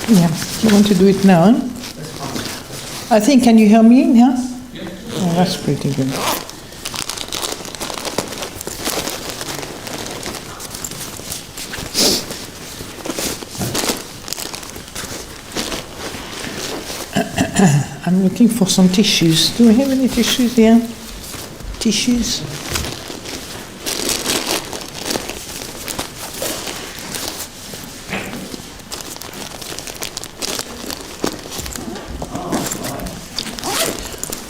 Yeah, you want to do it now? Huh? I think, can you hear me? Yeah? Oh, that's pretty good. I'm looking for some tissues. Do we have any tissues here? Tissues?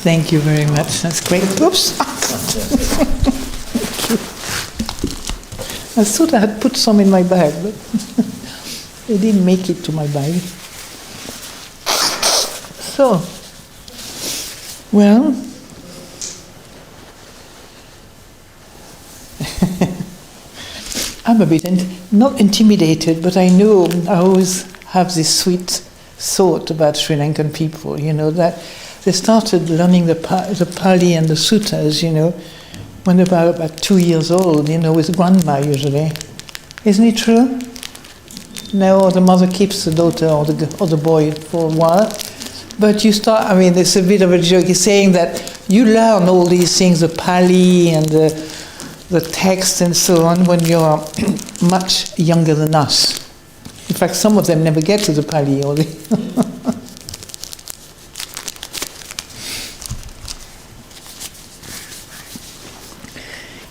Thank you very much. That's great. Oops. I thought I had put some in my bag, but they didn't make it to my bag. So, well, I'm a bit not intimidated, but I know I always have this sweet thought about Sri Lankan people, that they started learning the Pali and the suttas, when they were about 2 years old, with grandma usually. Isn't it true? No, the mother keeps the daughter or the boy for a while. But you start, there's a bit of a joke. He's saying that you learn all these things, the Pali and the text and so on, when you're much younger than us. In fact, some of them never get to the Pali. Or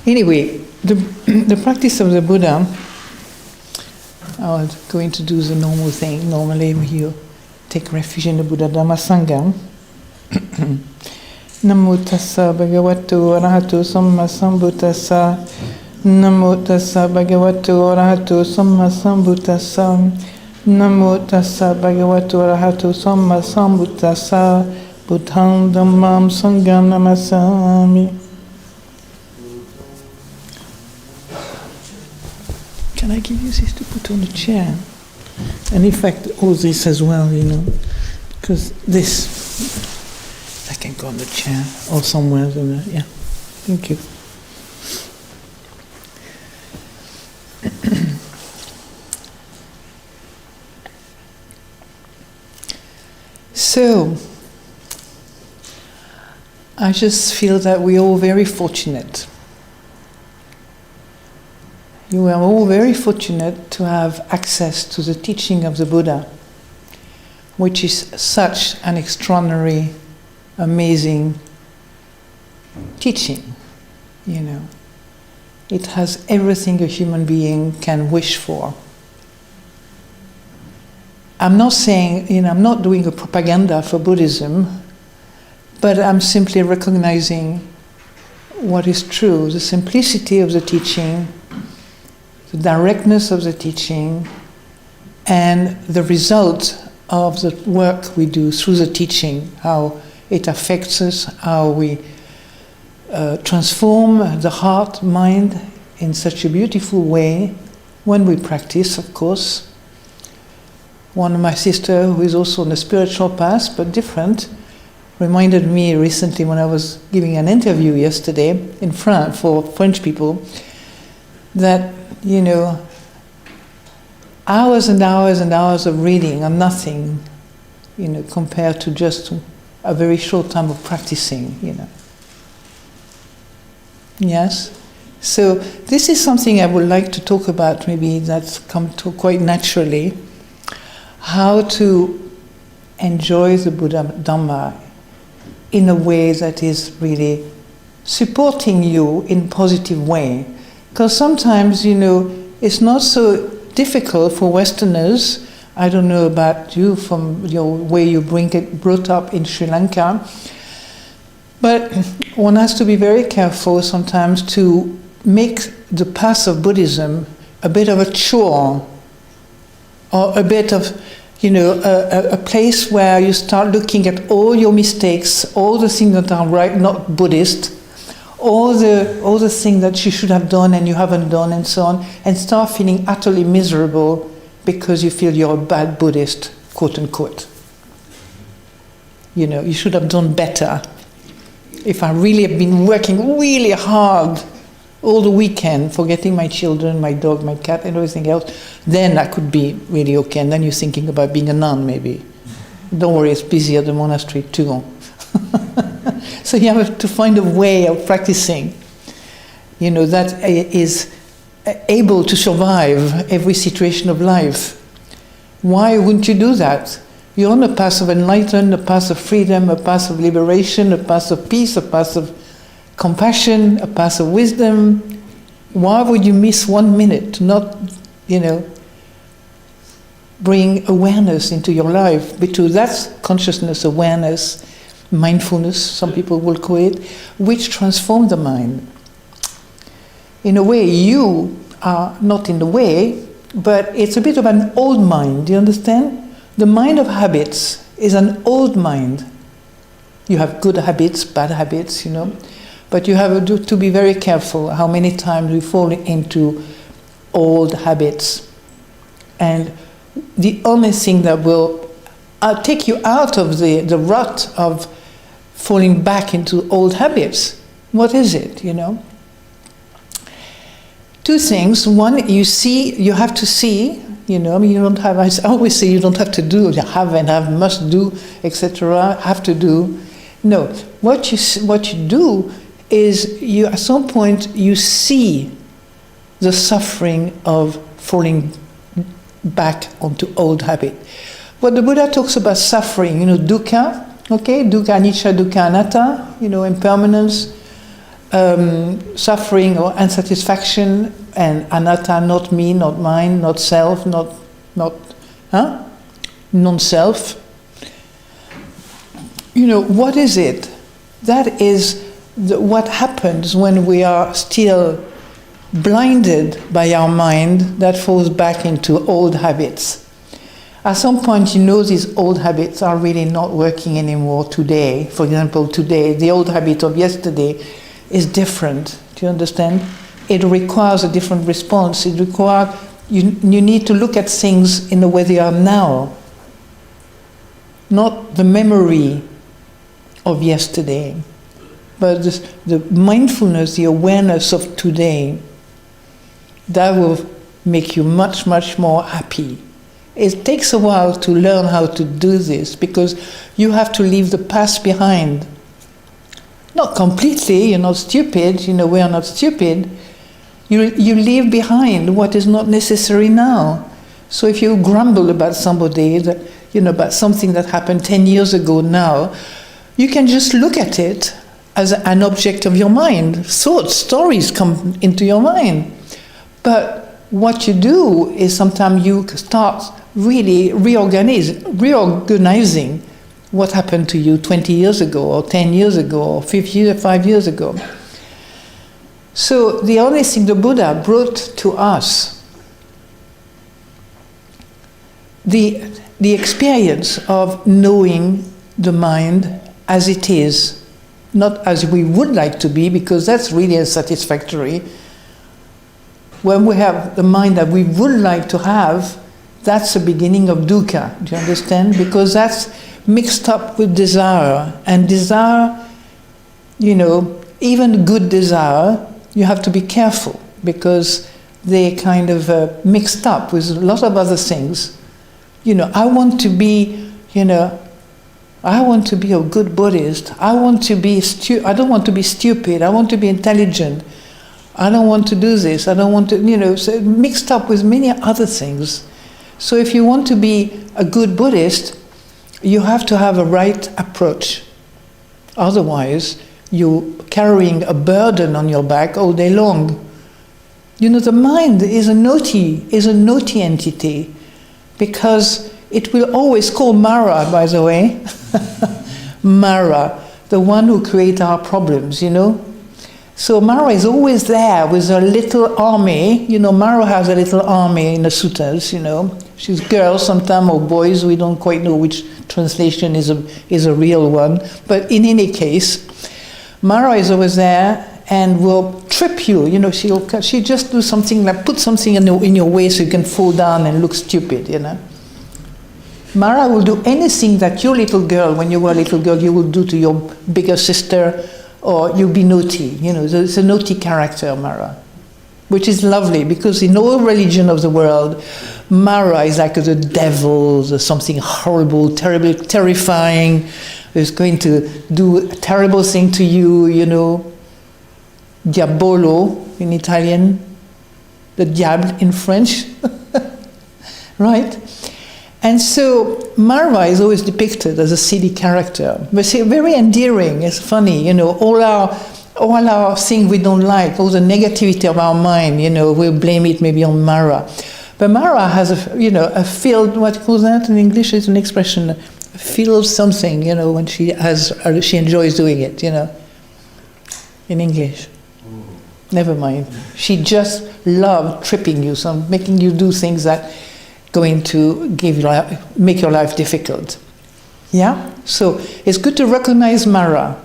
Anyway, the practice of the Buddha, I'm going to do the normal thing. Normally you take refuge in the Buddha Dhamma Sangha. Namo tassa bhagavato arahato samma sambuddhassa. Namo tassa bhagavato arahato samma sambuddhassa. Namo tassa bhagavato arahato samma sambuddhassa. Buddham dhammam sangham namasami. Can I give you this to put on the chair? And in fact, all this as well, because this, I can go on the chair or somewhere. Yeah, thank you. So, I just feel that we're all very fortunate. You are all very fortunate to have access to the teaching of the Buddha, which is such an extraordinary, amazing teaching, It has everything a human being can wish for. I'm not saying, I'm not doing a propaganda for Buddhism, but I'm simply recognizing what is true, the simplicity of the teaching, the directness of the teaching, and the result of the work we do through the teaching, how it affects us, how we transform the heart, mind in such a beautiful way when we practice, of course. One of my sisters, who is also on the spiritual path, but different, reminded me recently when I was giving an interview yesterday in France for French people, that hours and hours and hours of reading are nothing, compared to just a very short time of practicing, Yes? So this is something I would like to talk about, maybe that's come to quite naturally, how to enjoy the Buddha Dhamma in a way that is really supporting you in a positive way. Because sometimes, it's not so difficult for Westerners. I don't know about you from your way you brought up in Sri Lanka, but one has to be very careful sometimes to make the path of Buddhism a bit of a chore, or a bit of, a place where you start looking at all your mistakes, all the things that are right, not Buddhist, all the things that you should have done and you haven't done and so on, and start feeling utterly miserable because you feel you're a bad Buddhist, quote unquote. You should have done better. If I really have been working really hard all the weekend, forgetting my children, my dog, my cat, and everything else, then I could be really okay. And then you're thinking about being a nun, maybe. Don't worry, it's busy at the monastery too. So you have to find a way of practicing, that is able to survive every situation of life. Why wouldn't you do that? You're on a path of enlightenment, a path of freedom, a path of liberation, a path of peace, a path of compassion, a path of wisdom. Why would you miss 1 minute to not, bring awareness into your life? Because that's consciousness, awareness, mindfulness, some people will call it, which transform the mind. In a way, you are not in the way, but it's a bit of an old mind, do you understand? The mind of habits is an old mind. You have good habits, bad habits, but you have to be very careful how many times we fall into old habits. And the only thing that will take you out of the rut of falling back into old habits, what is it, Two things. One, you have to see, you don't have, I always say you don't have to do, you have and have, must do, etc., have to do. No, what you do is you, at some point, you see the suffering of falling back onto old habit. What the Buddha talks about suffering, dukkha, okay, dukkha anicca, dukkha anatta, impermanence, suffering or unsatisfaction, and anatta, not me, not mine, not self, non-self. What is it? That is what happens when we are still blinded by our mind that falls back into old habits. At some point, these old habits are really not working anymore today. For example, today, the old habit of yesterday is different. Do you understand? It requires a different response. It requires, you need to look at things in the way they are now, not the memory of yesterday, but the mindfulness, the awareness of today. That will make you much, much more happy. It takes a while to learn how to do this because you have to leave the past behind. Not completely, you're not stupid, we are not stupid. You leave behind what is not necessary now. So if you grumble about somebody, about something that happened 10 years ago now, you can just look at it as an object of your mind. Thoughts, stories come into your mind. But what you do is sometimes you start really reorganizing what happened to you 20 years ago, or 10 years ago, or 5 years ago. So the only thing the Buddha brought to us, the experience of knowing the mind as it is, not as we would like to be, because that's really unsatisfactory. When we have the mind that we would like to have, that's the beginning of dukkha. Do you understand? Because that's mixed up with desire. And desire, even good desire, you have to be careful because they kind of mixed up with a lot of other things. I want to be, I want to be a good Buddhist. I don't want to be stupid. I want to be intelligent. I don't want to do this. I don't want to, so mixed up with many other things. So if you want to be a good Buddhist, you have to have a right approach. Otherwise, you're carrying a burden on your back all day long. The mind is a naughty entity, because it will always call Mara, by the way. Mara, the one who creates our problems, So Mara is always there with a little army. Mara has a little army in the suttas, She's girls sometimes, or boys, we don't quite know which translation is a real one. But in any case, Mara is always there and will trip you. She just do something like put something in your way so you can fall down and look stupid, Mara will do anything that your little girl, when you were a little girl, you will do to your bigger sister or you'll be naughty. It's a naughty character, Mara, which is lovely because in all religion of the world, Mara is like the devil, something horrible, terrible, terrifying, who's going to do a terrible thing to you, Diabolo in Italian, the diable in French, right? And so Mara is always depicted as a silly character, but it's very endearing. It's funny, all our things we don't like, all the negativity of our mind, we'll blame it maybe on Mara. But Mara has a field. What calls that in English is an expression, a feel something, when she enjoys doing it, in English. Never mind. She just loves tripping you, making you do things that going to make your life difficult. Yeah? So it's good to recognize Mara.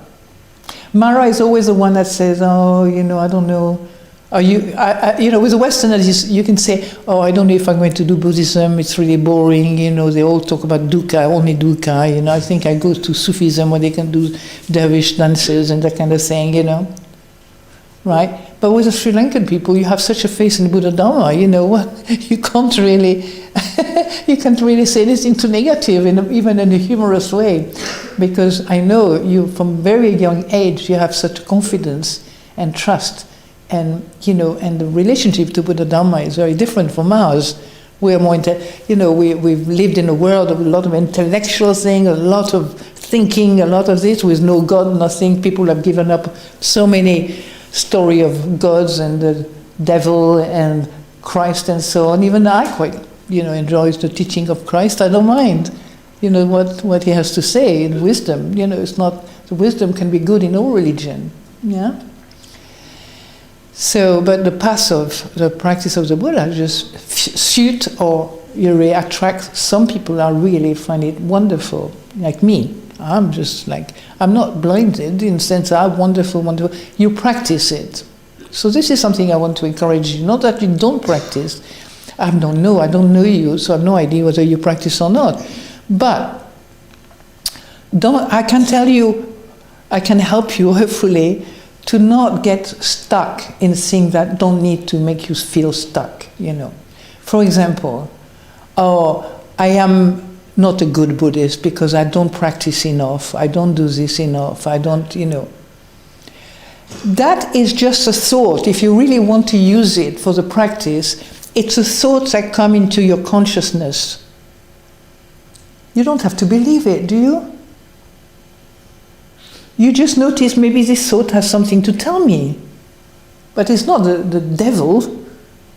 Mara is always the one that says, oh, I don't know. With the Westerners, you can say, oh, I don't know if I'm going to do Buddhism, it's really boring, they all talk about dukkha, only dukkha, I think I go to Sufism where they can do dervish dances and that kind of thing, right? But with the Sri Lankan people, you have such a faith in Buddha Dharma, you can't really say anything too negative, even in a humorous way, because I know you, from very young age, you have such confidence and trust, and and the relationship to Buddha Dharma is very different from ours. We're more we've lived in a world of a lot of intellectual things, a lot of thinking, a lot of this with no God, nothing. People have given up so many story of gods and the devil and Christ and so on. Even I quite, enjoys the teaching of Christ. I don't mind, what he has to say in wisdom. It's not, the wisdom can be good in all religion. Yeah. So, but the path of the practice of the Buddha just suit or really attract some people. I really find it wonderful, like me. I'm just like, I'm not blinded in the sense I'm wonderful. You practice it. So this is something I want to encourage you. Not that you don't practice. I don't know you, so I have no idea whether you practice or not. But I can tell you, I can help you, hopefully, to not get stuck in things that don't need to make you feel stuck, For example, I am not a good Buddhist because I don't practice enough, I don't do this enough, I don't, That is just a thought. If you really want to use it for the practice, it's a thought that comes into your consciousness. You don't have to believe it, do you? You just notice maybe this thought has something to tell me. But it's not the devil.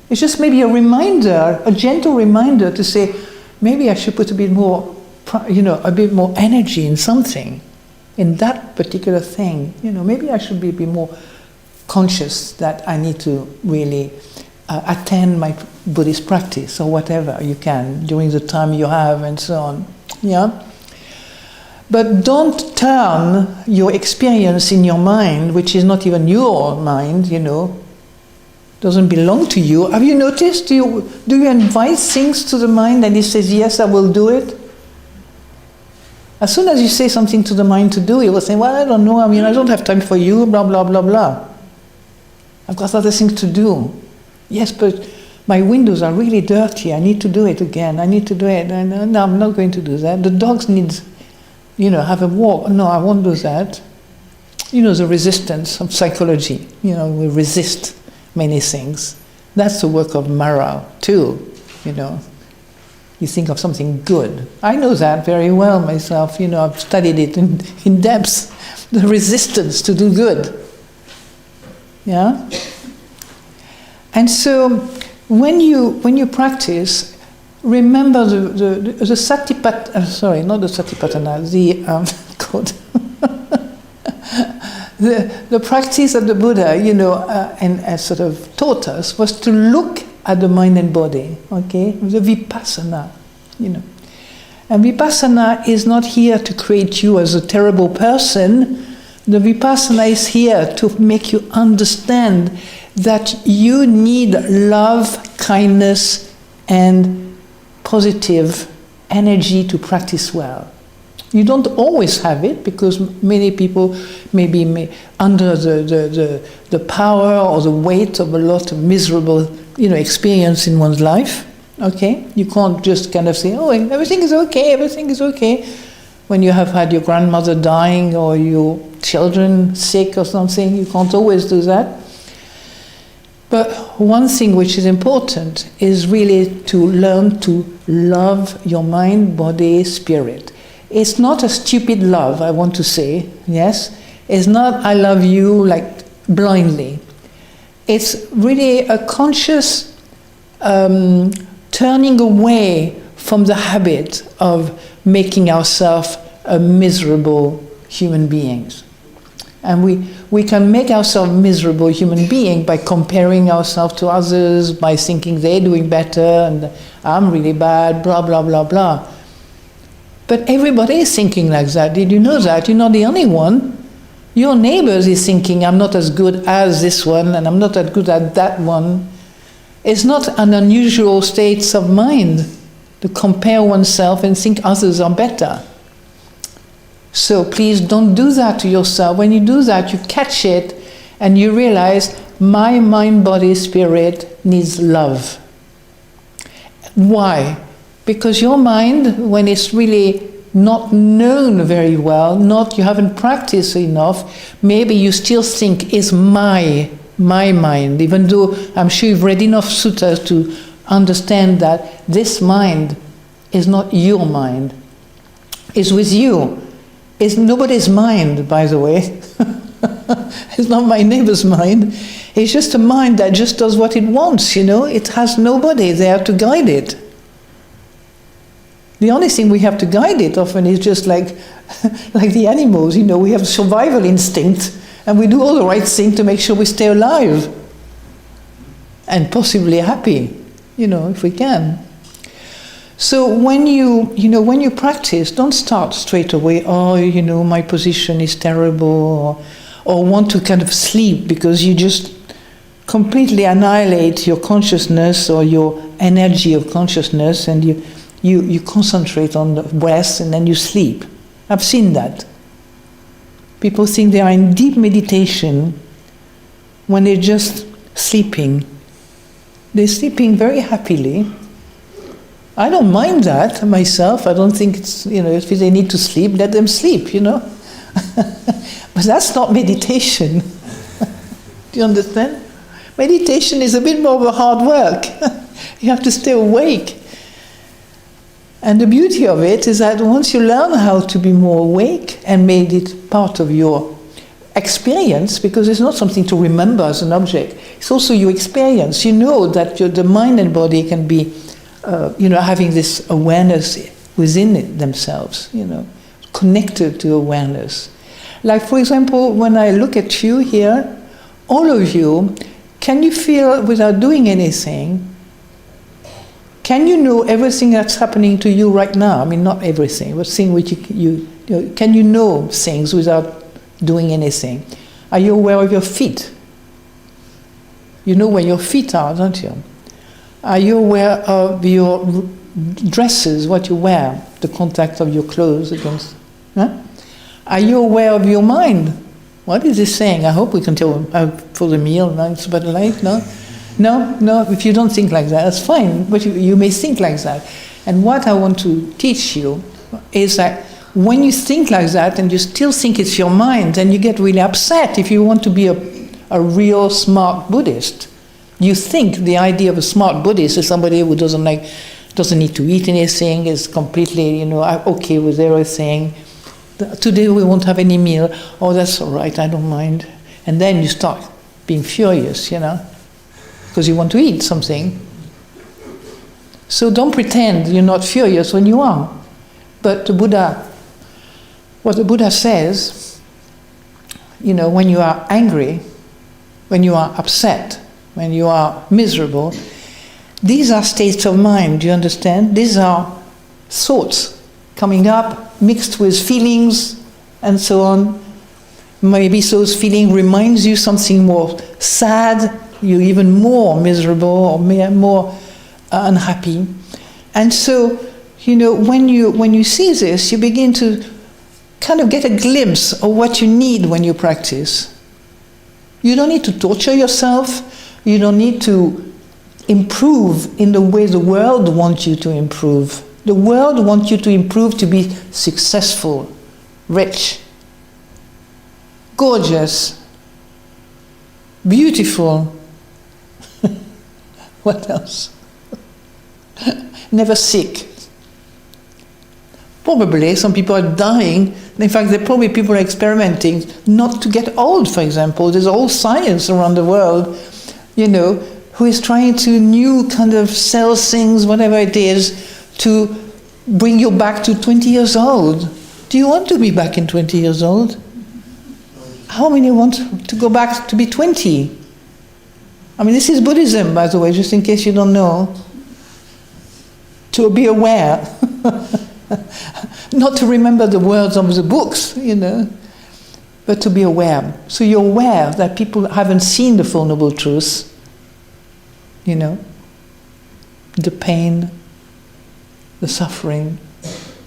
It's just maybe a reminder, a gentle reminder to say, maybe I should put a bit more, a bit more energy in something, in that particular thing. Maybe I should be a bit more conscious that I need to really attend my Buddhist practice or whatever you can during the time you have and so on. Yeah. But don't turn your experience in your mind, which is not even your mind, doesn't belong to you. Have you noticed? Do you invite things to the mind and it says, yes, I will do it? As soon as you say something to the mind to do, it will say, well, I don't know, I don't have time for you, blah, blah, blah, blah. I've got other things to do. Yes, but my windows are really dirty. I need to do it again. I need to do it. No, I'm not going to do that. The dogs need, have a walk. No, I won't do that. The resistance of psychology. We resist many things. That's the work of Mara, too. You think of something good. I know that very well myself. I've studied it in depth. The resistance to do good. Yeah? And so, when you practice, remember the Satipatthana, sorry, not the Satipatthana, the practice of the Buddha, and sort of taught us, was to look at the mind and body, okay? The Vipassana, And Vipassana is not here to create you as a terrible person. The Vipassana is here to make you understand that you need love, kindness, and positive energy to practice well. You don't always have it, because many people may be under the power or the weight of a lot of miserable, experience in one's life. Okay? You can't just kind of say, oh, everything is okay, when you have had your grandmother dying or your children sick or something. You can't always do that. But one thing which is important is really to learn to love your mind, body, spirit. It's not a stupid love, I want to say, yes? It's not I love you like blindly. It's really a conscious turning away from the habit of making ourselves a miserable human beings. And we can make ourselves miserable human beings by comparing ourselves to others, by thinking they're doing better and I'm really bad, blah, blah, blah, blah. But everybody is thinking like that. Did you know that? You're not the only one. Your neighbors is thinking, I'm not as good as this one, and I'm not as good as that one. It's not an unusual state of mind to compare oneself and think others are better. So please don't do that to yourself. When you do that, you catch it and you realize, my mind, body, spirit needs love. Why? Because your mind, when it's really not known very well, you haven't practiced enough, maybe you still think it's my mind, even though I'm sure you've read enough suttas to understand that this mind is not your mind. It's with you. It's nobody's mind, by the way. It's not my neighbor's mind. It's just a mind that just does what it wants, It has nobody there to guide it. The only thing we have to guide it often is just like the animals, we have survival instinct and we do all the right thing to make sure we stay alive and possibly happy, if we can. So when you practice, don't start straight away, my position is terrible, or want to kind of sleep because you just completely annihilate your consciousness or your energy of consciousness, and you concentrate on the breath and then you sleep. I've seen that. People think they are in deep meditation when they're just sleeping. They're sleeping very happily. I don't mind that myself. I don't think it's, if they need to sleep, let them sleep, But that's not meditation. Do you understand? Meditation is a bit more of a hard work. You have to stay awake. And the beauty of it is that once you learn how to be more awake and made it part of your experience, because it's not something to remember as an object, it's also your experience. You know that the mind and body can be, having this awareness within it themselves, connected to awareness. Like, for example, when I look at you here, all of you, can you feel without doing anything? Can you know everything that's happening to you right now? I mean, not everything, but things which can you know things without doing anything? Are you aware of your feet? You know where your feet are, don't you? Are you aware of your dresses, what you wear, the contact of your clothes against? Huh? Are you aware of your mind? What is this saying? I hope we can tell for the meal. No, it's about life. No. No, if you don't think like that, that's fine, but you may think like that. And what I want to teach you is that when you think like that and you still think it's your mind, then you get really upset if you want to be a real smart Buddhist. You think the idea of a smart Buddhist is somebody who doesn't need to eat anything, is completely, okay with everything. Today we won't have any meal. Oh, that's all right, I don't mind. And then you start being furious, because you want to eat something. So don't pretend you're not furious when you are. But what the Buddha says, when you are angry, when you are upset, when you are miserable, these are states of mind, do you understand? These are thoughts coming up, mixed with feelings, and so on. Maybe those feelings reminds you something more sad, you're even more miserable or more unhappy. And so, when you see this, you begin to kind of get a glimpse of what you need when you practice. You don't need to torture yourself. You don't need to improve in the way the world wants you to improve. The world wants you to improve to be successful, rich, gorgeous, beautiful. What else? Never sick. Probably some people are dying. In fact, there probably people are experimenting not to get old, for example. There's a whole science around the world, who is trying to new kind of cell things, whatever it is, to bring you back to 20 years old. Do you want to be back in 20 years old? How many want to go back to be 20? I mean, this is Buddhism, by the way, just in case you don't know. To be aware. Not to remember the words of the books, but to be aware. So you're aware that people haven't seen the Four Noble Truths, the pain, the suffering,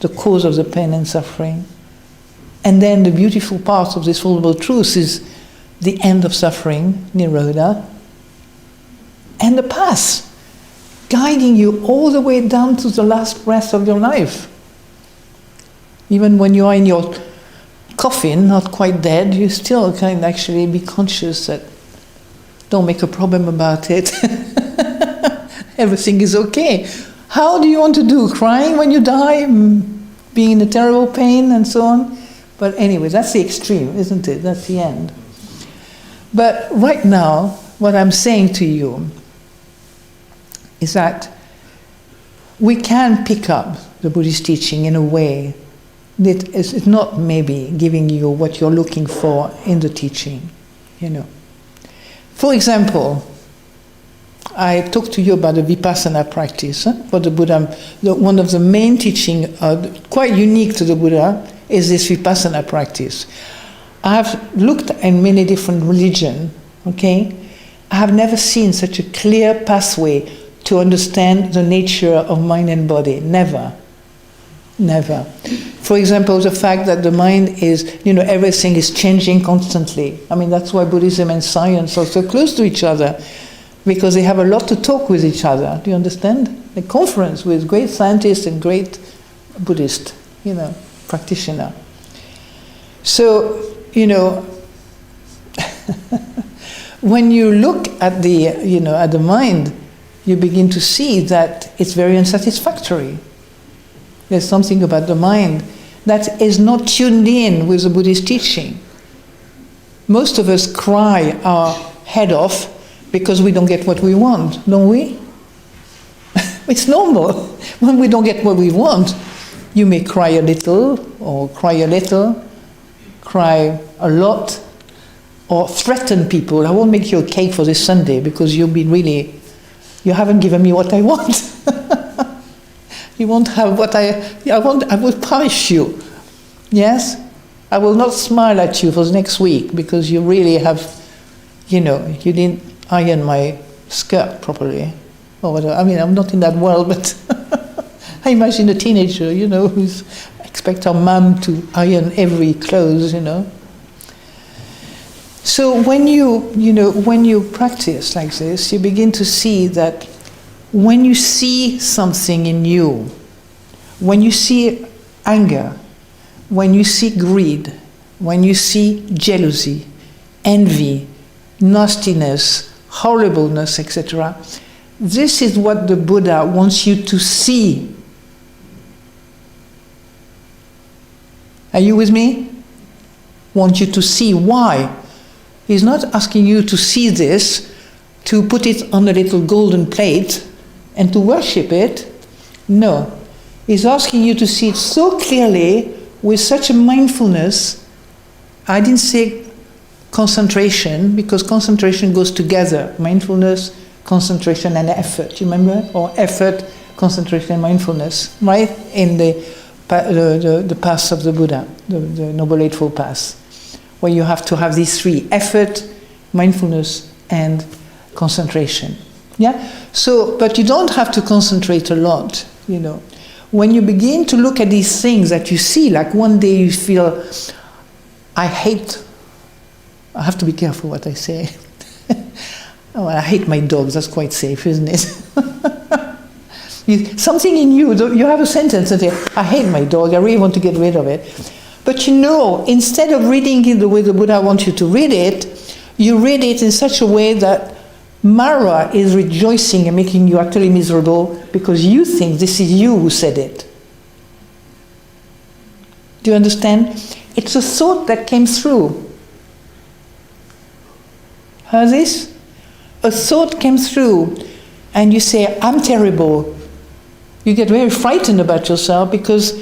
the cause of the pain and suffering. And then the beautiful part of this Four Noble Truths is the end of suffering, Nirodha, and the path, guiding you all the way down to the last breath of your life. Even when you are in your coffin, not quite dead, you still can actually be conscious that don't make a problem about it. Everything is okay. How do you want to do? Crying when you die? Being in a terrible pain and so on? But anyway, that's the extreme, isn't it? That's the end. But right now, what I'm saying to you is that we can pick up the Buddhist teaching in a way that is not maybe giving you what you're looking for in the teaching, For example, I talked to you about the Vipassana practice. For the Buddha, one of the main teaching, quite unique to the Buddha, is this Vipassana practice. I have looked in many different religions, okay? I have never seen such a clear pathway to understand the nature of mind and body. Never. Never. For example, the fact that the mind is, everything is changing constantly. I mean, that's why Buddhism and science are so close to each other, because they have a lot to talk with each other. Do you understand? A conference with great scientists and great Buddhist, practitioner. So, when you look at the mind, you begin to see that it's very unsatisfactory. There's something about the mind that is not tuned in with the Buddhist teaching. Most of us cry our head off because we don't get what we want, don't we? It's normal. When we don't get what we want, you may cry a little, or cry a little, cry a lot, or threaten people. I won't make you a cake for this Sunday because you haven't given me what I want. You won't have what I will punish you. Yes? I will not smile at you for the next week because you really have, you didn't iron my skirt properly. Or whatever. I mean, I'm not in that world, but I imagine a teenager, who's expect her mum to iron every clothes, So when you practice like this, you begin to see that when you see something in you, when you see anger, when you see greed, when you see jealousy, envy, nastiness, horribleness, etc., this is what the Buddha wants you to see. Are you with me? Want you to see. Why? He's not asking you to see this, to put it on a little golden plate and to worship it. No. He's asking you to see it so clearly, with such a mindfulness. I didn't say concentration, because concentration goes together. Mindfulness, concentration and effort. You remember? Or effort, concentration and mindfulness. Right? In the path of the Buddha, the Noble Eightfold Path, where you have to have these three: effort, mindfulness, and concentration. Yeah? So, but you don't have to concentrate a lot, when you begin to look at these things that you see, like one day you feel, I have to be careful what I say. Oh, I hate my dogs, that's quite safe, isn't it? Something in you, you have a sentence that says, I hate my dog, I really want to get rid of it. But you know, instead of reading it the way the Buddha wants you to read it, you read it in such a way that Mara is rejoicing and making you utterly miserable because you think this is you who said it. Do you understand? It's a thought that came through. How's this? A thought came through and you say, I'm terrible. You get very frightened about yourself because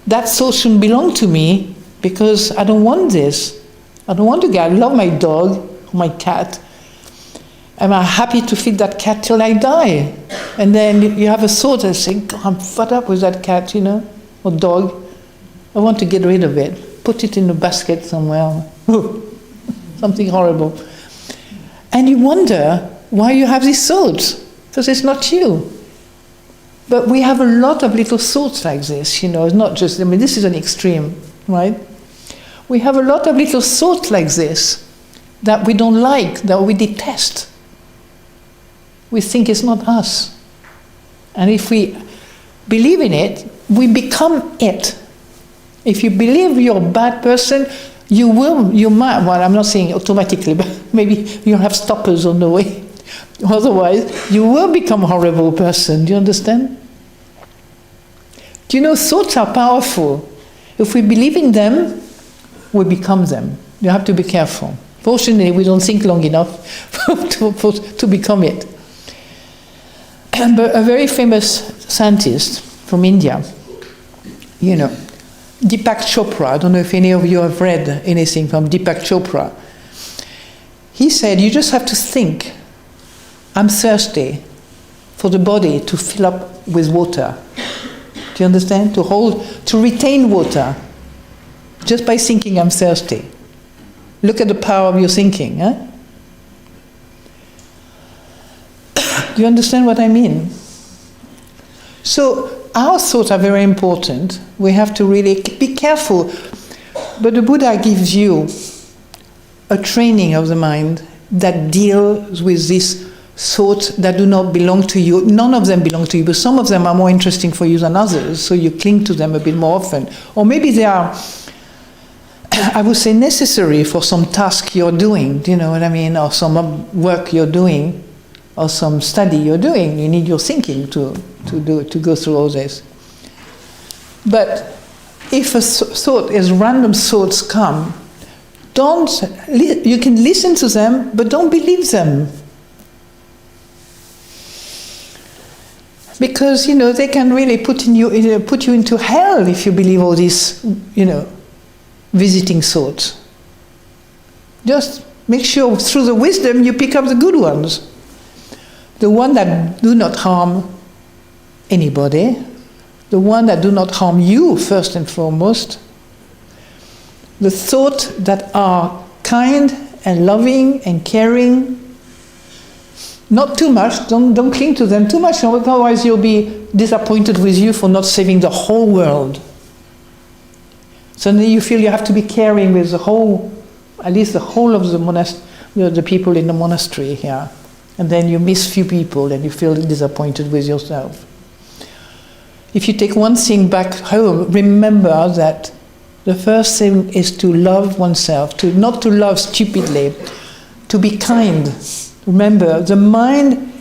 that thought shouldn't belong to me because I don't want this. I don't want to get, I love my dog, my cat. Am I happy to feed that cat till I die? And then you have a thought and say, God, I'm fed up with that cat, or dog. I want to get rid of it. Put it in a basket somewhere. Something horrible. And you wonder why you have these thoughts, because it's not you. But we have a lot of little thoughts like this, it's not just, this is an extreme, right? We have a lot of little thoughts like this that we don't like, that we detest. We think it's not us. And if we believe in it, we become it. If you believe you're a bad person, you might, well, I'm not saying automatically, but maybe you'll have stoppers on the way. Otherwise, you will become a horrible person. Do you understand? Do you know, thoughts are powerful. If we believe in them, we become them. You have to be careful. Fortunately, we don't think long enough to become it. But a very famous scientist from India, Deepak Chopra, I don't know if any of you have read anything from Deepak Chopra. He said, you just have to think, I'm thirsty, for the body to fill up with water. Do you understand? To retain water, just by thinking I'm thirsty. Look at the power of your thinking, huh? Do you understand what I mean? So our thoughts are very important. We have to really be careful. But the Buddha gives you a training of the mind that deals with these thoughts that do not belong to you. None of them belong to you, but some of them are more interesting for you than others, so you cling to them a bit more often. Or maybe they are, I would say, necessary for some task you're doing, do you know what I mean? Or some work you're doing, or some study you're doing. You need your thinking to go through all this. But if a thought, as random thoughts come, you can listen to them, but don't believe them. Because, they can really put you into hell if you believe all these, visiting thoughts. Just make sure through the wisdom you pick up the good ones. The one that do not harm anybody. The one that do not harm you, first and foremost. The thoughts that are kind and loving and caring. Not too much, don't cling to them too much, otherwise you'll be disappointed with you for not saving the whole world. Suddenly you feel you have to be caring with at least the whole of the people in the monastery here. And then you miss few people and you feel disappointed with yourself. If you take one thing back home, remember that the first thing is to love oneself, not to love stupidly, to be kind. Remember, the mind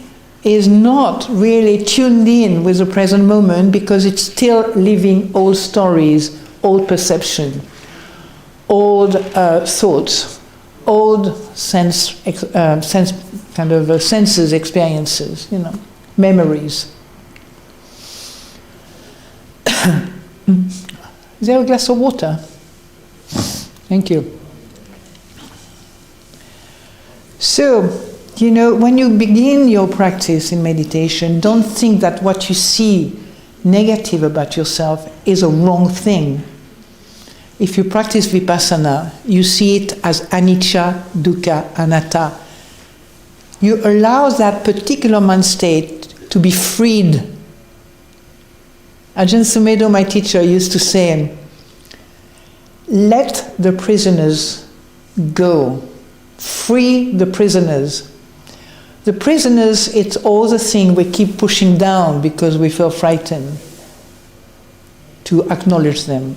is not really tuned in with the present moment because it's still living old stories, old perception, old thoughts, old senses, experiences, memories. Is there a glass of water? Thank you. So, when you begin your practice in meditation, don't think that what you see negative about yourself is a wrong thing. If you practice vipassana, you see it as anicca, dukkha, anatta. You allow that particular mind state to be freed Ajahn Sumedho, my teacher, used to say, let the prisoners go. Free the prisoners. The prisoners, it's all the thing we keep pushing down because we feel frightened to acknowledge them.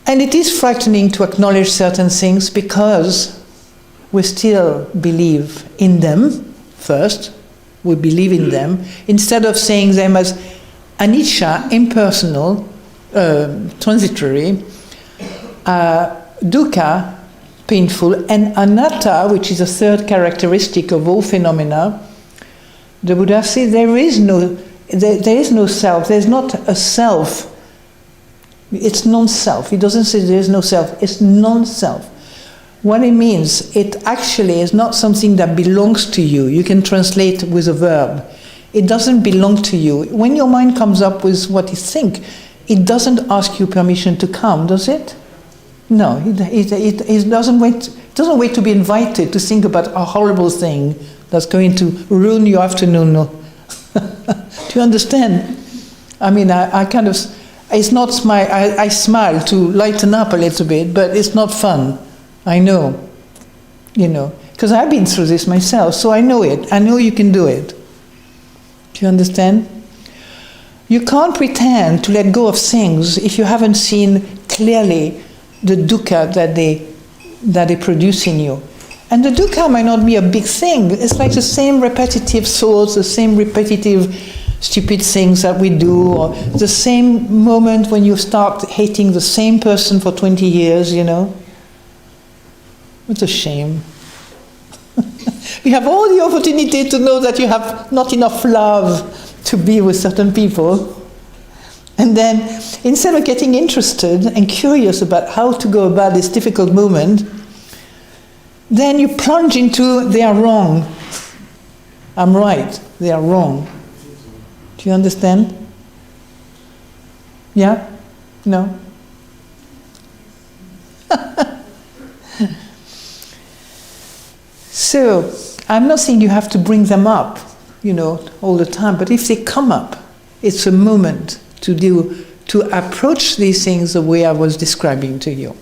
And it is frightening to acknowledge certain things because we still believe in them first. We believe in them. Instead of saying them as anicca, impersonal, transitory, dukkha, painful, and anatta, which is a third characteristic of all phenomena, the Buddha says there is no self. There's not a self. It's non-self. He doesn't say there is no self. It's non-self. What it means, it actually is not something that belongs to you. You can translate with a verb. It doesn't belong to you. When your mind comes up with what you think, it doesn't ask you permission to come, does it? No, it doesn't wait to be invited to think about a horrible thing that's going to ruin your afternoon. No. Do you understand? I mean, I kind of, it's not I smile to lighten up a little bit, but it's not fun. I know, because I've been through this myself, so I know it. I know you can do it. Do you understand? You can't pretend to let go of things if you haven't seen clearly the dukkha that they produce in you. And the dukkha might not be a big thing. It's like the same repetitive thoughts, the same repetitive stupid things that we do, or the same moment when you start hating the same person for 20 years, It's a shame. You have all the opportunity to know that you have not enough love to be with certain people. And then, instead of getting interested and curious about how to go about this difficult moment, then you plunge into, they are wrong. I'm right, they are wrong. Do you understand? Yeah? No? So, I'm not saying you have to bring them up, all the time, but if they come up, it's a moment to approach these things the way I was describing to you.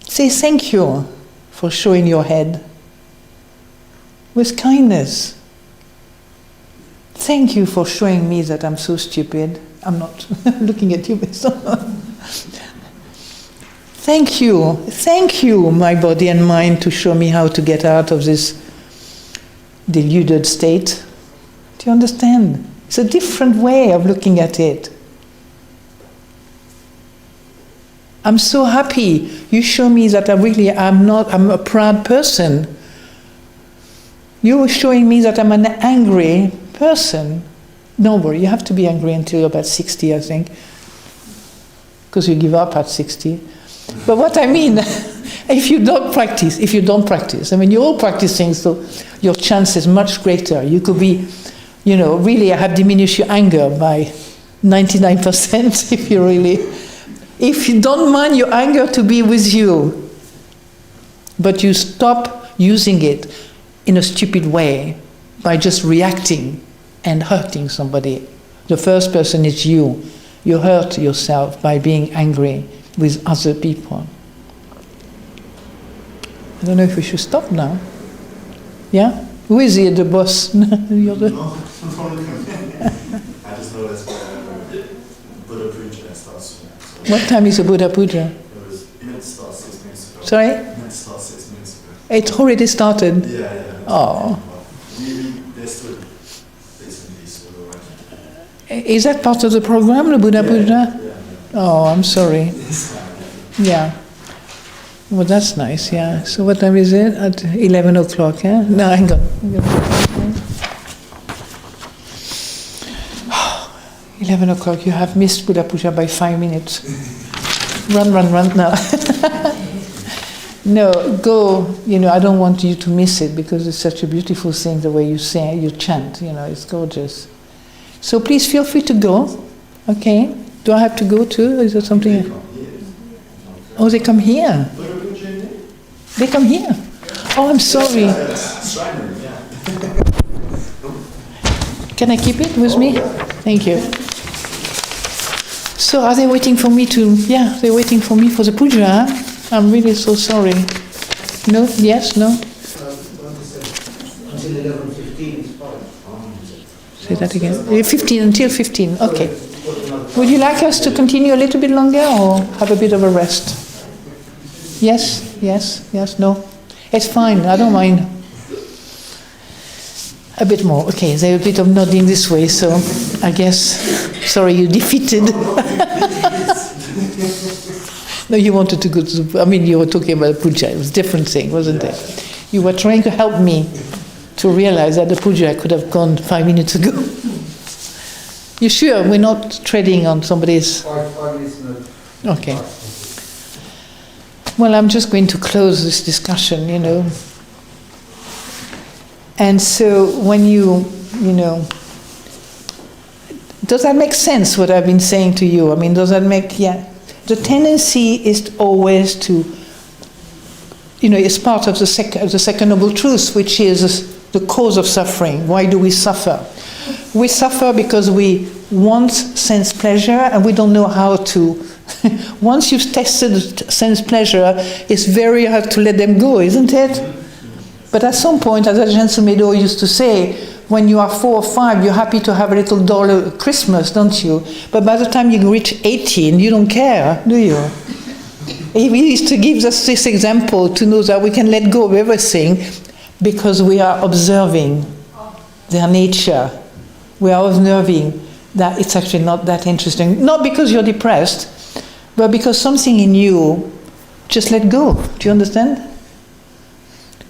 Say thank you for showing your head with kindness. Thank you for showing me that I'm so stupid. I'm not looking at you, but thank you, my body and mind, to show me how to get out of this deluded state. Do you understand? It's a different way of looking at it. I'm so happy you show me that I'm a proud person. You were showing me that I'm an angry person. Don't worry, you have to be angry until you're about 60, I think. Because you give up at 60. But what I mean, if you don't practice, you're all practicing, so your chance is much greater. You could be, really have diminished your anger by 99% if you don't mind your anger to be with you, but you stop using it in a stupid way by just reacting and hurting somebody. The first person is you. You hurt yourself by being angry with other people. I don't know if we should stop now. Yeah? Who is here, the boss? You're the... No, I just know that's Buddha Puja starts soon. So. What time is the Buddha Puja? It starts 6 minutes ago. Sorry? It starts 6 minutes ago. It's already started? Yeah. Oh. They're still basically still working. Is that part of the program, the Buddha Puja? Yeah. Oh, I'm sorry. Yeah. Well, that's nice, yeah. So what time is it? At 11 o'clock, yeah? No, hang on. 11 o'clock, you have missed Buddha Puja by 5 minutes. Run now. No, go, I don't want you to miss it because it's such a beautiful thing, the way you say, you chant, it's gorgeous. So please feel free to go, okay? Do I have to go too? Is there something? Oh, they come here. They come here. Oh, I'm sorry. Can I keep it with me? Thank you. So are they waiting for me to, yeah, they're waiting for me for the puja, huh? I'm really so sorry. No? Yes? No? Until 11:15 is fine. Say that again. 15, until 15, okay. Would you like us to continue a little bit longer or have a bit of a rest? Yes, yes, yes, no. It's fine, I don't mind. A bit more, okay, there's a bit of nodding this way, so I guess, sorry, you're defeated. No, you wanted to go to the, I mean, you were talking about the puja, it was a different thing, wasn't it? You were trying to help me to realize that the puja could have gone 5 minutes ago. You sure we're not treading on somebody's... 5 minutes, no. Okay. Well, I'm just going to close this discussion, you know. And so when you know, does that make sense, what I've been saying to you? I mean, does that make, yeah. The tendency is always to, you know, it's part of the second noble truth, which is the cause of suffering. Why do we suffer? We suffer because we want sense pleasure and we don't know how to. Once you've tested sense pleasure, it's very hard to let them go, isn't it? But at some point, as Ajahn Sumedho used to say, when you are 4 or 5, you're happy to have a little doll at Christmas, don't you? But by the time you reach 18, you don't care, do you? He used to give us this example to know that we can let go of everything because we are observing their nature. We are observing that it's actually not that interesting. Not because you're depressed, but because something in you just let go. Do you understand?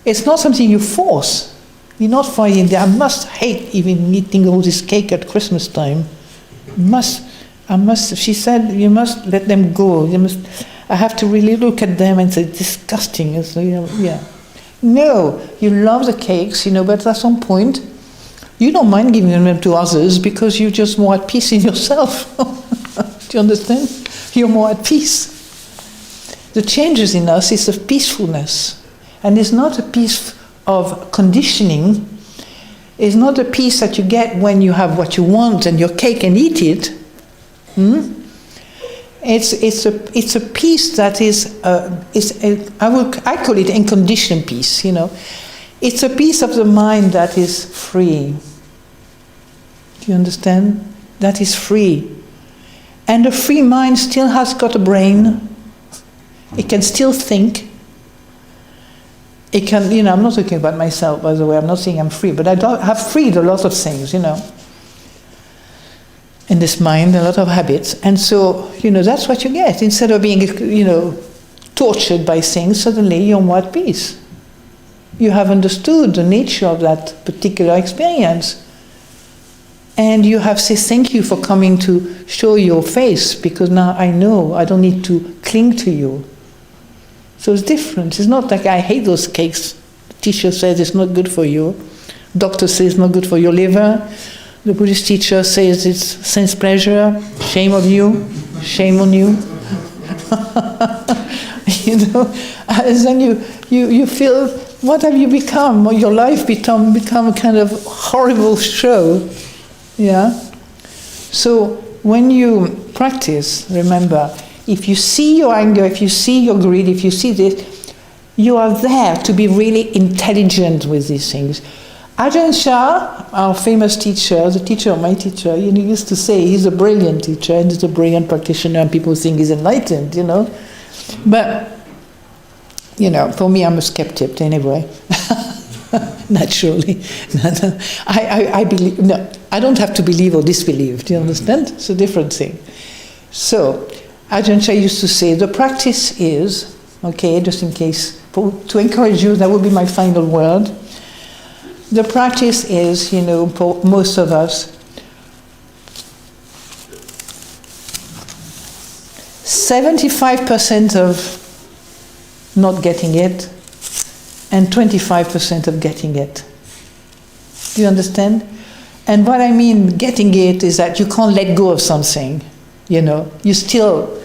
It's not something you force. You're not finding that I must hate even eating all this cake at Christmas time. She said, you must let them go. I have to really look at them and say, disgusting. So, yeah. No, you love the cakes, but at some point, you don't mind giving them to others because you're just more at peace in yourself. Do you understand? You're more at peace. The changes in us is of peacefulness. And it's not a peace of conditioning. It's not a peace that you get when you have what you want and your cake and eat it. It's a peace that is I call it unconditioned peace. It's a peace of the mind that is free. Do you understand? That is free, and a free mind still has got a brain. It can still think. It can, I'm not talking about myself, by the way. I'm not saying I'm free, but I have freed a lot of things, in this mind, a lot of habits. And so, that's what you get. Instead of being, tortured by things, suddenly you're more at peace. You have understood the nature of that particular experience. And you have said, thank you for coming to show your face, because now I know I don't need to cling to you. So it's different. It's not like I hate those cakes. The teacher says it's not good for you. Doctor says it's not good for your liver. The Buddhist teacher says it's sense pleasure. Shame on you. Shame on you. And then you feel, what have you become? Or your life become a kind of horrible show. Yeah? So when you practice, remember, if you see your anger, if you see your greed, if you see this, you are there to be really intelligent with these things. Ajahn Chah, our famous teacher, the teacher of my teacher, he used to say he's a brilliant teacher and he's a brilliant practitioner and people think he's enlightened, But, for me, I'm a skeptic anyway. Naturally. I believe, no, I don't have to believe or disbelieve, do you understand? It's a different thing. So, Ajahn Chah used to say, the practice is, just in case, to encourage you, that would be my final word. The practice is, for most of us, 75% of not getting it and 25% of getting it. Do you understand? And what I mean getting it is that you can't let go of something. You still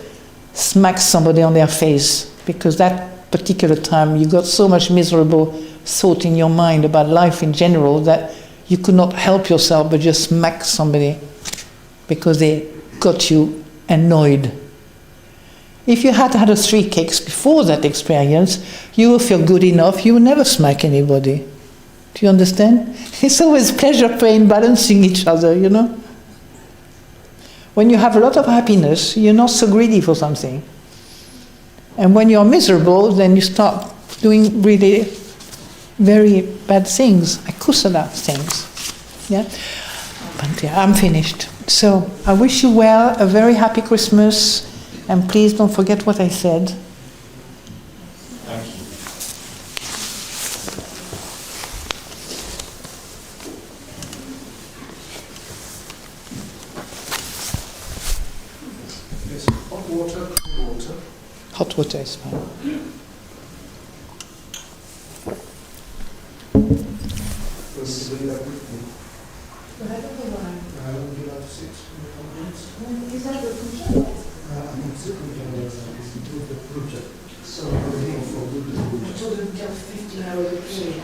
smack somebody on their face because that particular time you got so much miserable thought in your mind about life in general that you could not help yourself but just smack somebody because they got you annoyed. If you had had 3 cakes before that experience, you will feel good enough, you will never smack anybody. Do you understand? It's always pleasure, pain, balancing each other, you know? When you have a lot of happiness, you're not so greedy for something. And when you're miserable, then you start doing really very bad things, akusala things. Yeah? But yeah, I'm finished. So I wish you well, a very happy Christmas, and please don't forget what I said. Thank you. Yes, hot water, cool water. Hot water is fine. We'll do that quickly. I will give out 6 minutes. Is that the puja? It's a puja, it's the puja. So we're here for the puja. I told them just 15 hours a day.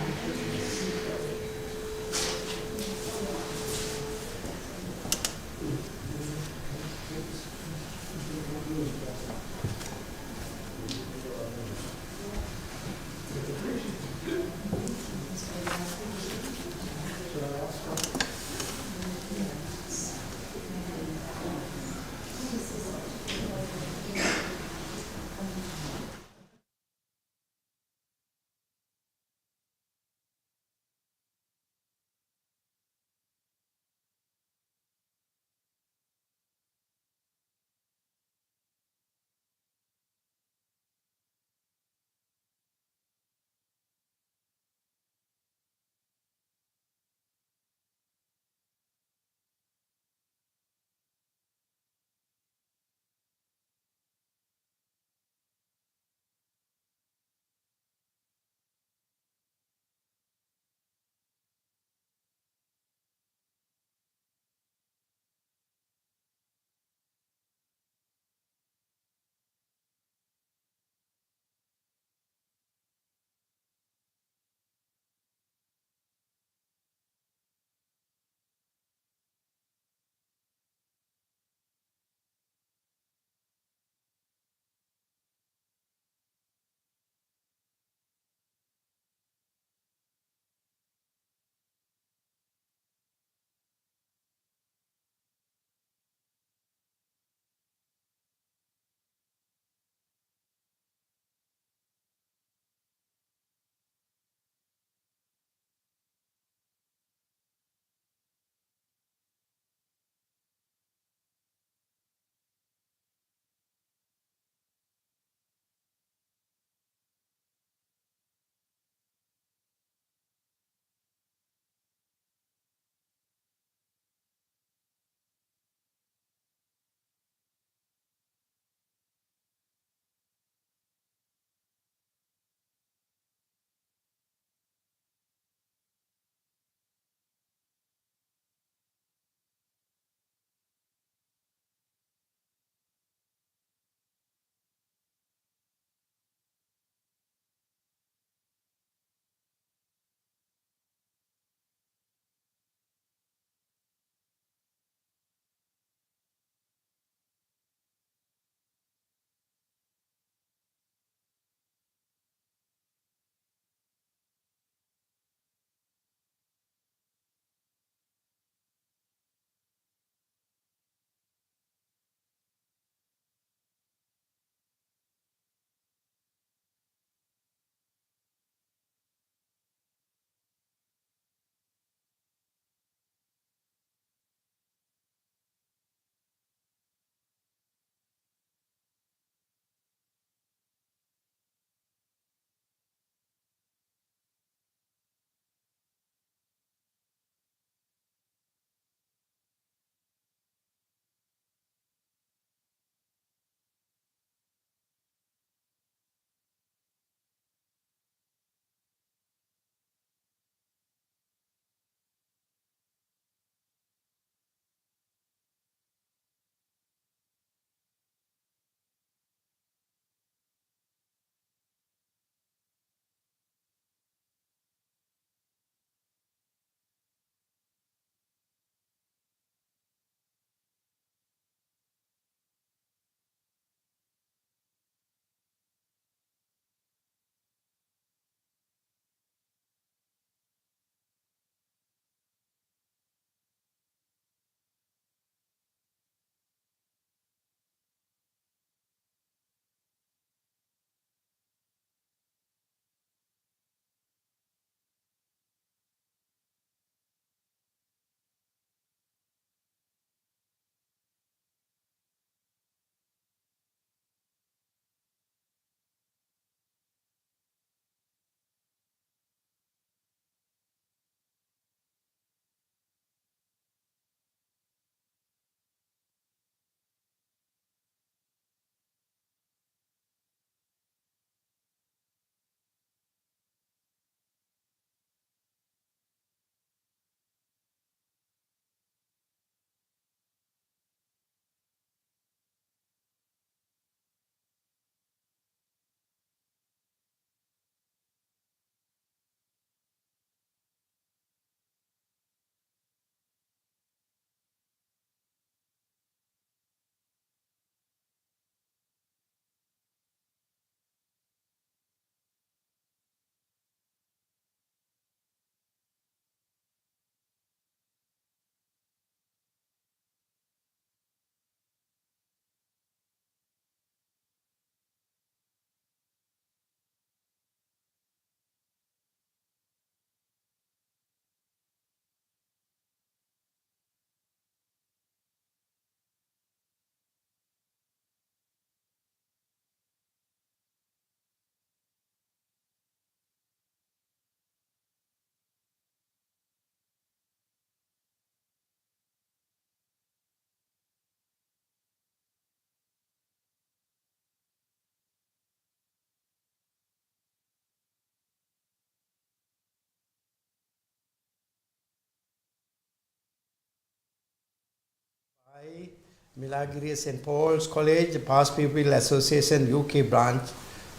Milagiri St. Paul's College, Past Pupil Association UK branch.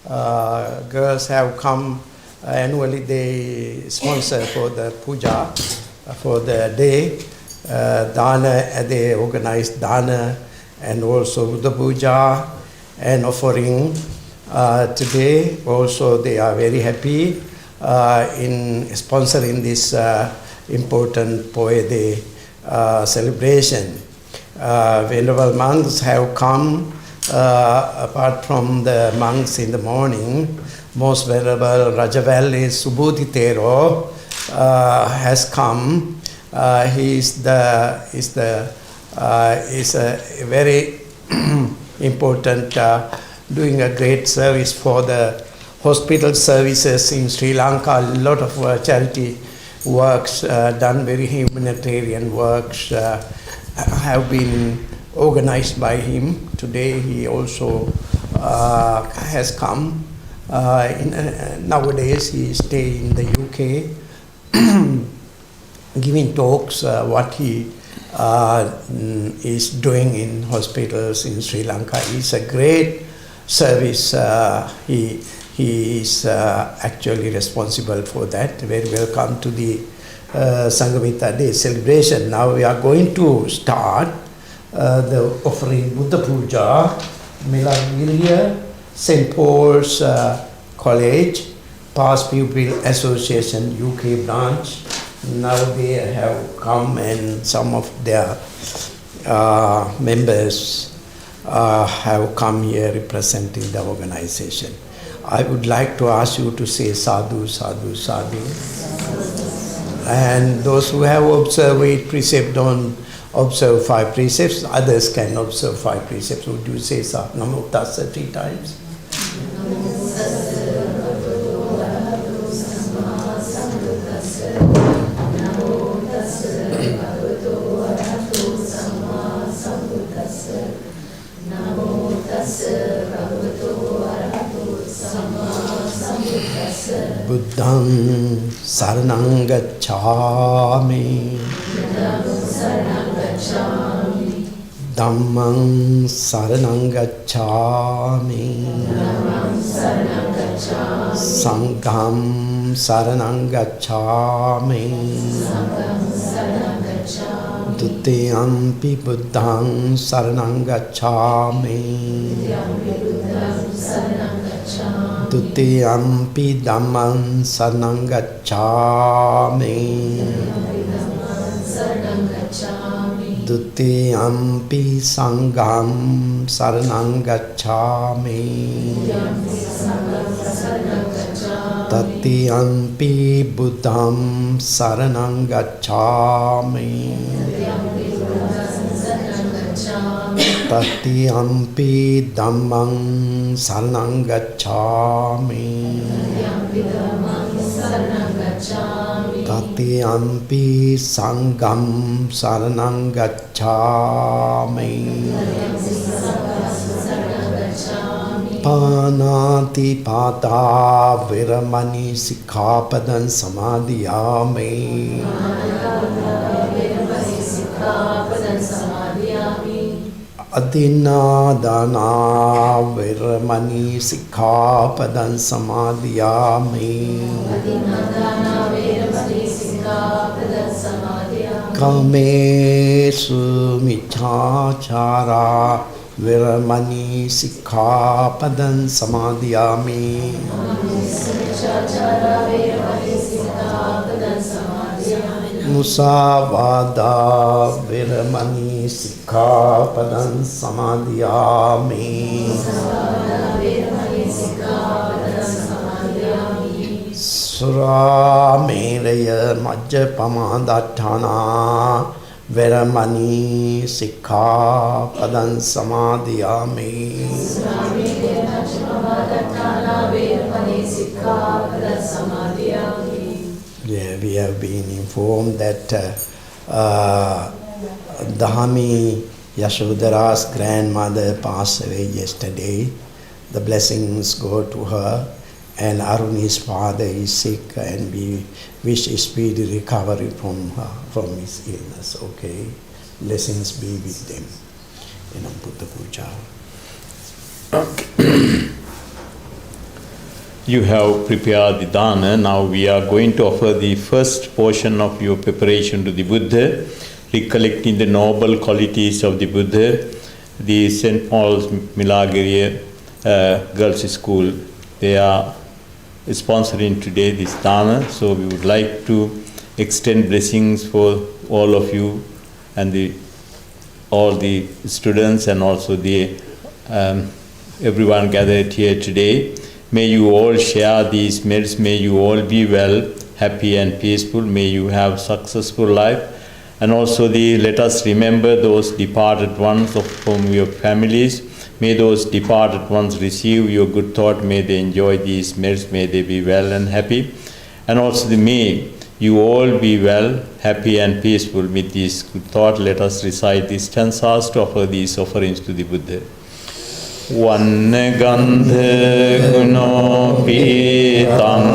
Girls have come annually, they sponsor for the puja, for the day. Dana, they organize dana and also Buddha puja and offering. Today also they are very happy in sponsoring this important Poe Day celebration. Venerable monks have come, apart from the monks in the morning. Most Venerable Rajavalli Subodhitero has come. He is a very important, doing a great service for the hospital services in Sri Lanka. A lot of charity works done, very humanitarian works have been organized by him. Today he also has come. Nowadays he stays in the UK giving talks what he is doing in hospitals in Sri Lanka. It's a great service. He is actually responsible for that. Very welcome to the Sanghamitta Day celebration. Now we are going to start the offering Buddha Puja, Milagiri St. Paul's College, Past Pupil Association UK branch. Now they have come and some of their members have come here representing the organization. I would like to ask you to say sadhu, sadhu, sadhu. And those who have observed 8 precepts don't observe 5 precepts. Others can observe 5 precepts. Would you say Namo Tassa 3 times? Buddhang saranang gacchami, Dhammang saranang gacchami, Sangham saranang gacchami, Dutiyampi Buddhang saranang gacchami, Dutiyampi Dhammang saranang gacchami, Dutiyampi Sangham saranang gacchami, Tatiyampi Buddham saranang gacchami, Tatiyampi Dhammang saranang gacchami, Tatiyampi Sangham saranang gacchami, Panati pata viramani sikkhapadan samadhiyami, Adina dana viramani sikkhapadan samadhiyami, Kamesu michachara viramani sikkhapadan samadhiyami, Musavada viramani sikkhapadan samadhiyami, Sura meraya majjapamadatthana viramani sikkhapadan samadhiyami, Yeah, we have been informed that Dahami Yashodhara's grandmother passed away yesterday. The blessings go to her, and Aruni's father is sick, and we wish a speedy recovery from his illness. Okay, blessings be with them. එනම් බුද්ධ පූජාව. You have prepared the dana. Now we are going to offer the first portion of your preparation to the Buddha, recollecting the noble qualities of the Buddha. The St. Paul's Milagiri Girls' School, they are sponsoring today this dana. So we would like to extend blessings for all of you and all the students and also the everyone gathered here today. May you all share these merits. May you all be well, happy and peaceful. May you have successful life. And also let us remember those departed ones from your families. May those departed ones receive your good thought. May they enjoy these merits. May they be well and happy. And also may you all be well, happy and peaceful with this good thought. Let us recite these stanzas to offer these offerings to the Buddha. Vannagandha gunopitam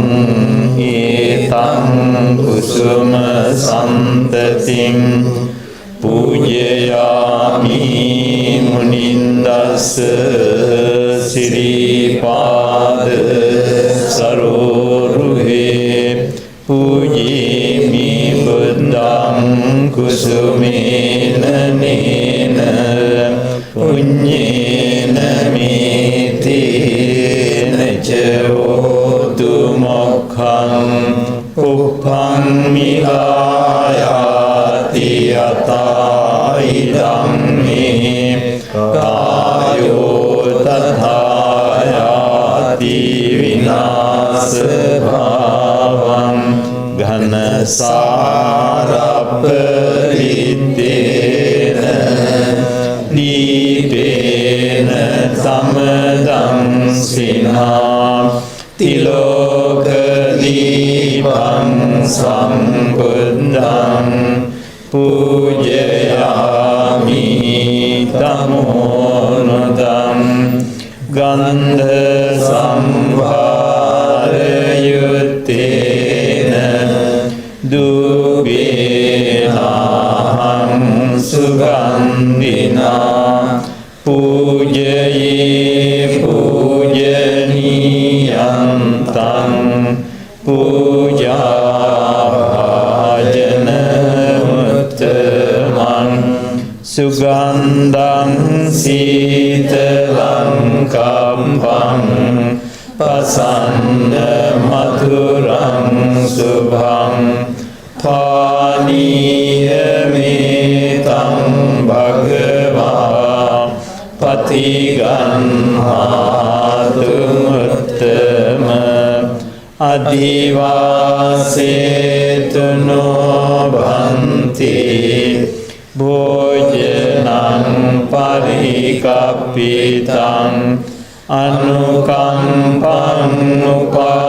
etam kusuma santatim pujayami munindasa siripada saroruhe pujimi buddham kusumena nena punyena mitena cavotu mokkhan uppang milayati ataidam me kayo tathayati vinasa bhavam ghana sarapparitena dipena tamadam sinam tiloka dipam sambuddham pujayami tamonodam gandha samvarayutena dubenaham sugandhina pujaye pujaniyantang puja bhajana uttamang sugandhang sitalang kampang pasanna madhurang subhang paniyametam bhagava patiganhatum adivasetuno bhanti bhojanam parikapitang anukampam upadaya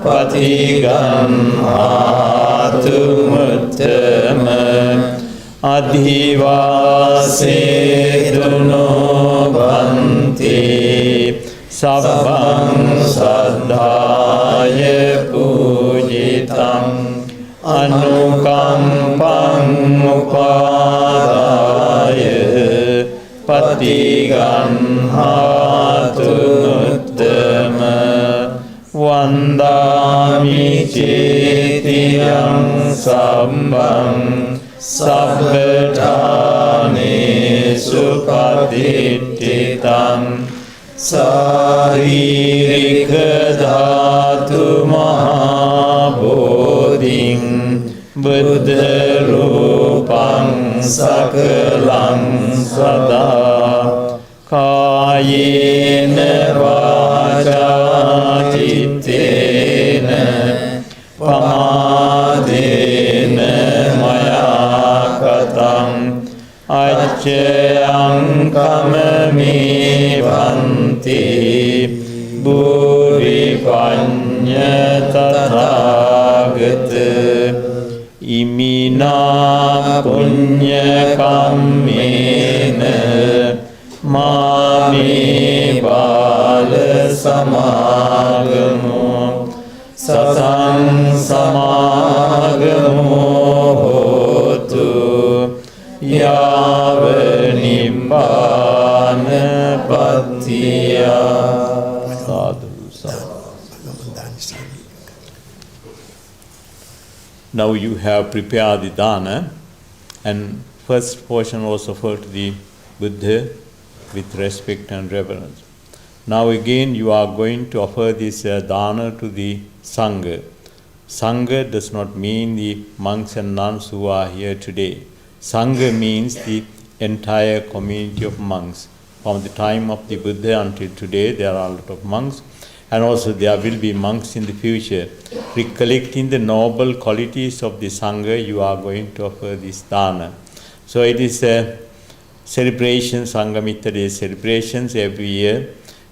patiganhatum adivasetuno bhanti sabbang saddhaya pujitam anukampam upadaya patiganhatum vandami cetiyang sabbang sabbadhane supatittitam saririka dhatu mahabodhing buddha rupang sakalang sada kayena vaca cittena pamadena maya katam acchayang kamami bhanti buripanya tathagata imina punya kammena mami bala samagamo satang samagamo hotu ya Sadhu, sadhu. Now you have prepared the dana, and first portion was offered to the Buddha with respect and reverence. Now again you are going to offer this dana to the Sangha. Sangha does not mean the monks and nuns who are here today. Sangha means the entire community of monks. From the time of the Buddha until today, there are a lot of monks, and also there will be monks in the future. Recollecting the noble qualities of the Sangha, you are going to offer this dana. So it is a celebration, Sanghamitta Day celebrations every year.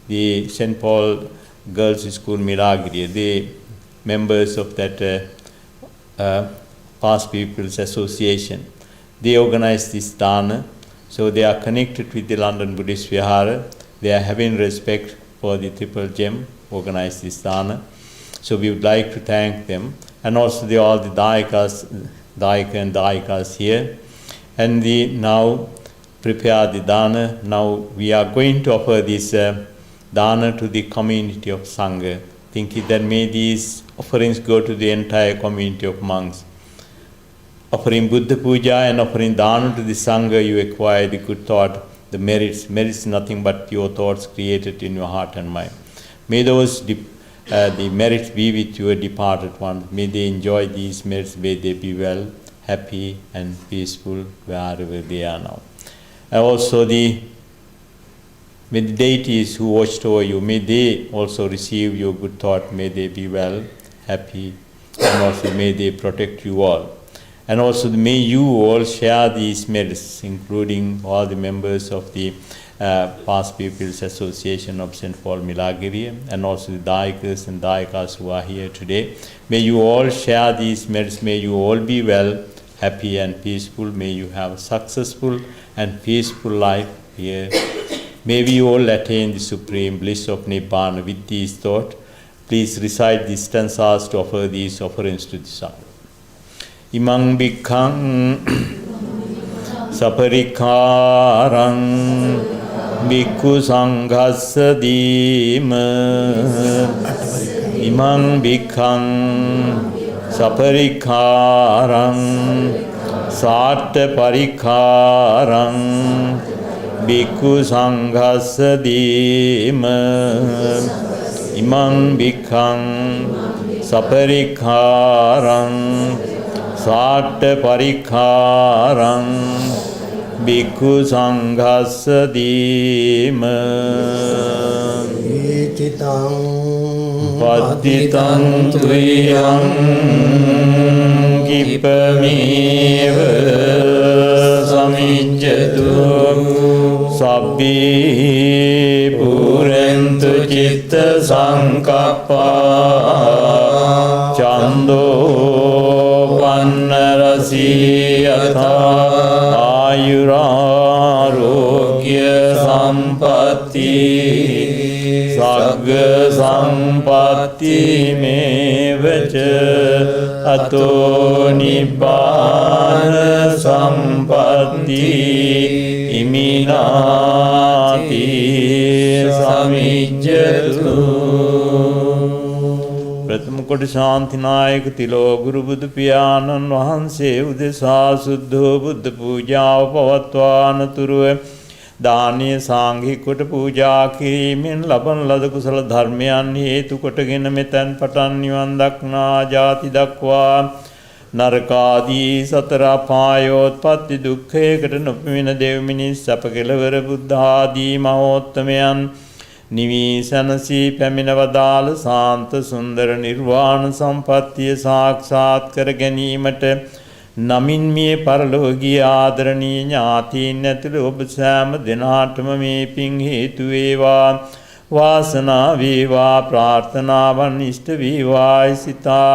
The St. Paul Girls' School Milagiri, the members of that Past People's Association, they organize this dana. So they are connected with the London Buddhist Vihara. They are having respect for the Triple Gem, organize this dana. So we would like to thank them, and also all the Daika and Daikas here. And the now prepare the dana. Now we are going to offer this dana to the community of Sangha, thinking that may these offerings go to the entire community of monks. Offering Buddha Puja and offering dana to the Sangha, you acquire the good thought, the merits. Merits nothing but pure thoughts created in your heart and mind. May those the merits be with your departed ones. May they enjoy these merits. May they be well, happy and peaceful wherever they are now. And also may the deities who watched over you, may they also receive your good thought. May they be well, happy, and also may they protect you all. And also may you all share these merits, including all the members of the Past People's Association of St. Paul Milagiri, and also the Daikas and Daikas who are here today. May you all share these merits. May you all be well, happy and peaceful. May you have a successful and peaceful life here. May we all attain the supreme bliss of Nibbana with these thoughts. Please recite these stanzas to offer these offerings to the Sangha. Imang bhikkhaṃ saparikkhāraṃ bhikkhu sanghassa dīma. Imang bhikkhaṃ saparikkhāraṃ sātta parikkāraṃ bhikkhu sanghassa dīma. Imang bhikkhaṃ saparikkhāraṃ sātta parikkāraṃ bhikkhu sanghassa dīma. Ititāṃ Padditāṃ tuyāṃ kipameva samijjatu sabbhi purentu citta saṅkappā cando Pannarasiyatha ayurārogya sampatti sagga sampatti mevaca ato nibbāna sampatti imināti samijjatu. प्रथम कोटि शांति नायक तिलो गुरु बुद्ध पियानन वහන්සේ උදෙසා සුද්ධෝ බුද්ධ පූජාව පවත්වාන තුරුව දානීය සාංඝික කොට පූජා කිරීමෙන් ලබන ලද කුසල ධර්මයන් හේතු කොටගෙන මෙතෙන් පටන් නිවන් දක්නා ජාති දක්වා නරකාදී සතර අපායෝත්පත්ති දුක්ඛයකට නොපෙමින දෙව් මිනිස් සැප කෙලවර බුද්ධ ආදී මහෝත්තමයන් නිවීසනසී පැමිණ වදාළ සාන්ත සුන්දර නිර්වාණ සම්පත්තිය සාක්ෂාත් කර ගැනීමට නමින් මිය පරලෝකීය ආදරණීය ඥාතීන් ඇතුළු ඔබ සෑම දෙනාටම මේ පින් හේතු වේවා වාසනාව වේවා ප්‍රාර්ථනාවන් ඉෂ්ට වේවායි සිතා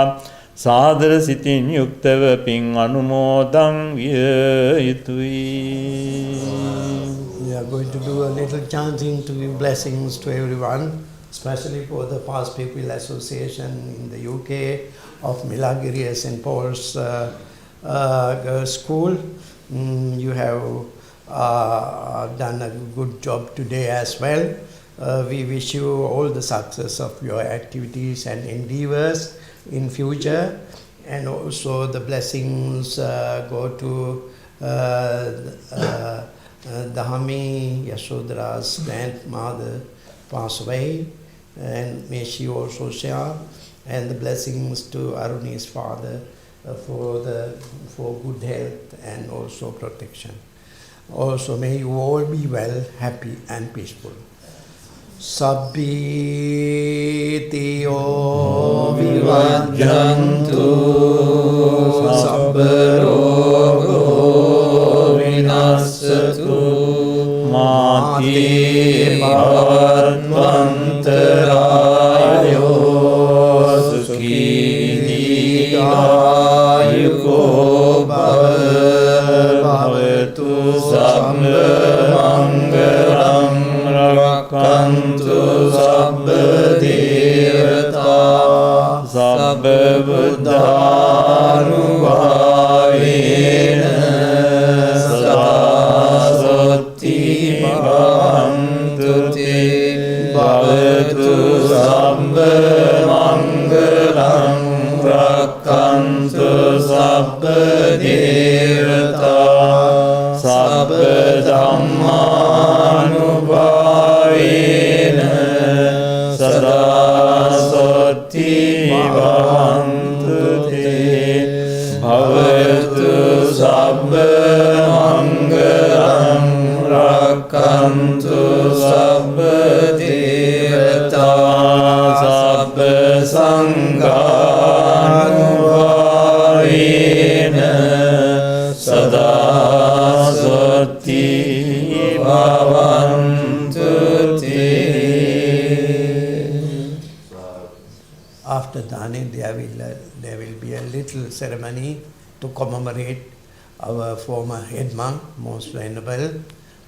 සාදර සිතින් යුක්තව පින් අනුමෝදන් විය යුතුයි. We are going to do a little chanting to give blessings to everyone, especially for the Past People Association in the UK of Milagiri St. Paul's Girls' School. You have done a good job today as well. We wish you all the success of your activities and endeavors in future, and also the blessings go to Dahami, Yasodhara's grandmother, passed away, and may she also share, and the blessings to Aruni's father for good health and also protection. Also may you all be well, happy and peaceful. Sabbhi tiyo vivajjantu sabba rogo vinassatu mati bhavantarayo sukhi dikayuko bhavatu sabba mangalam rakantu sabba devata sabba buddhanubhavena sada sotti bhavantu te bhavatu sabba mangalam rakantu sabba devata sabba dhammanubhavena sada sotti bhavantu te bhavatu sabba mangalam rakantu sabba devata sabba sanghanubhavena sada sotti bhavantu te. After Dani, there will be a little ceremony to commemorate our former head monk, most venerable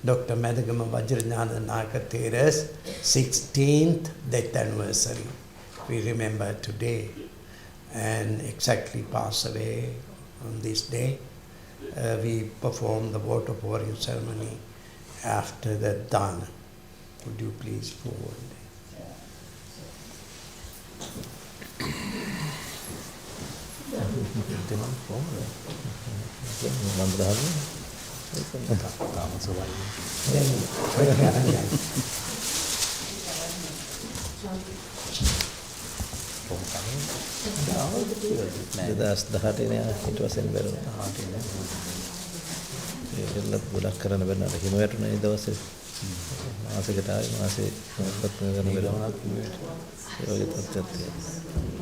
Dr. Madhagama Vajrajnana Naka Thera's 16th death anniversary. We remember today, and exactly pass away on this day. We perform the water pouring ceremony after the dana. Would you please forward? It was in Vero. ගොඩක් කරන්න බැරි හිම වැටුණා ඒ දවසේ මාසෙකට ආවේ මාසේ මොකක්ද කරන්න බැරි ඒ වගේ තත්ත්වයක් තියෙනවා